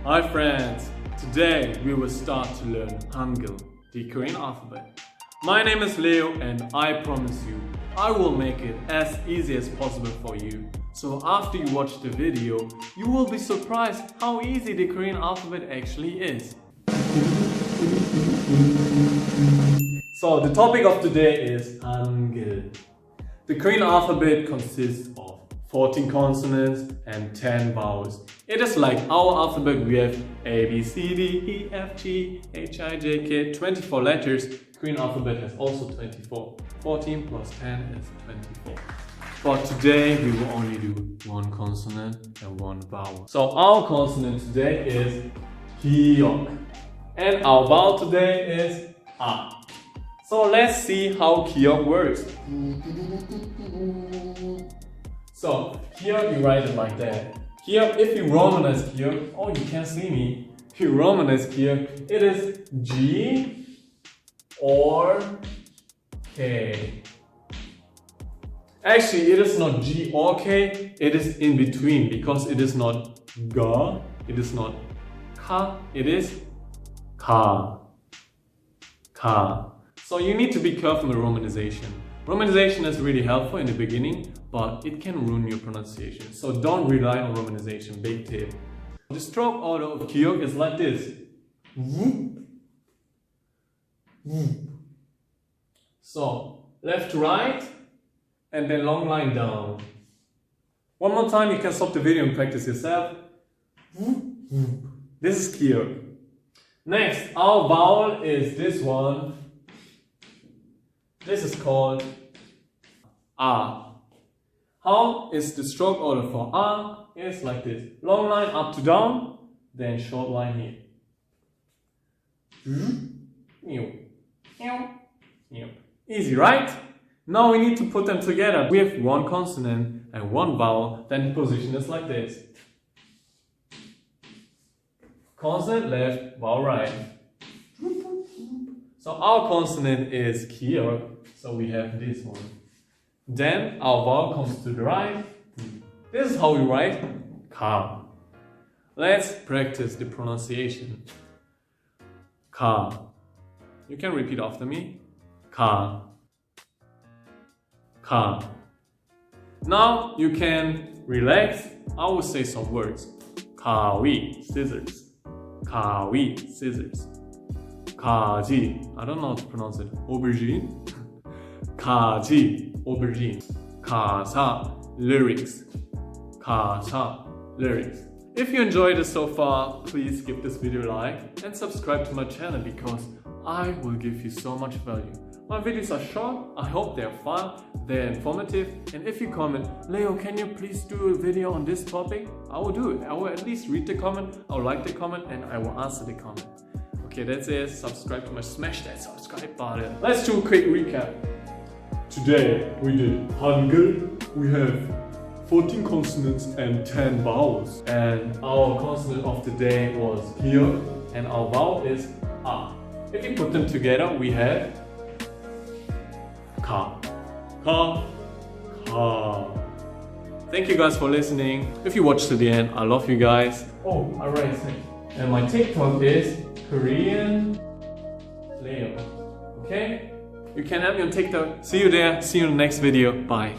Hi friends! Today we will start to learn Hangul, the Korean alphabet. My name is Leo and I promise you, I will make it as easy as possible for you. So after you watch the video, you will be surprised how easy the Korean alphabet actually is. So the topic of today is Hangul. The Korean alphabet consists of 14 consonants and 10 vowels. It is like our alphabet. We have A, B, C, D, E, F, G, H, I, J, K, 24 letters. Korean alphabet has also 24. 14 plus 10 is 24. But today we will only do one consonant and one vowel. So our consonant today is Hyok. And our vowel today is A. So let's see how Hyok works. So here you write it like that. Here, if you romanize here, oh you can't see me. If you romanize here, it is G or K. Actually, it is not G or K, it is in between because it is not Ga, it is not Ka, it is Ka. Ka. So you need to be careful with romanization. Romanization is really helpful in the beginning, but it can ruin your pronunciation. So don't rely on romanization, big tip. The stroke order of Hyok is like this. So left to right, and then long line down. One more time, you can stop the video and practice yourself. This is Hyok. Next, our vowel is this one. This is called A. How is the stroke order for A? It's like this. Long line up to down, then short line here. Easy, right? Now we need to put them together. We have one consonant and one vowel, then the position is like this. Consonant left, vowel right. So our consonant is Hyok, so we have this one. Then our vowel comes to the right. This is how we write Ka. Let's practice the pronunciation. Ka. You can repeat after me. Ka. Ka. Now you can relax. I will say some words. Kawi, scissors. Kawi, scissors. Kaji, I don't know how to pronounce it. Aubergine. Kaji, aubergine. Kasa, lyrics. Kasa, lyrics. If you enjoyed it so far, please give this video a like and subscribe to my channel because I will give you so much value. My videos are short, I hope they're fun, they're informative, and if you comment, Leo, can you please do a video on this topic? I will do it. I will at least read the comment, I will like the comment, and I will answer the comment. Okay, that's it. Subscribe to my, smash that subscribe button. Let's do a quick recap. Today we did Hangul. We have 14 consonants and 10 vowels. And our consonant of the day was Hyok, and our vowel is A. If you put them together, we have Ka. Ka. Ka. Thank you guys for listening. If you watched to the end, I love you guys. Oh, alright. And my TikTok is Korean Leo. Okay? You can have me on TikTok. See you there. See you in the next video. Bye.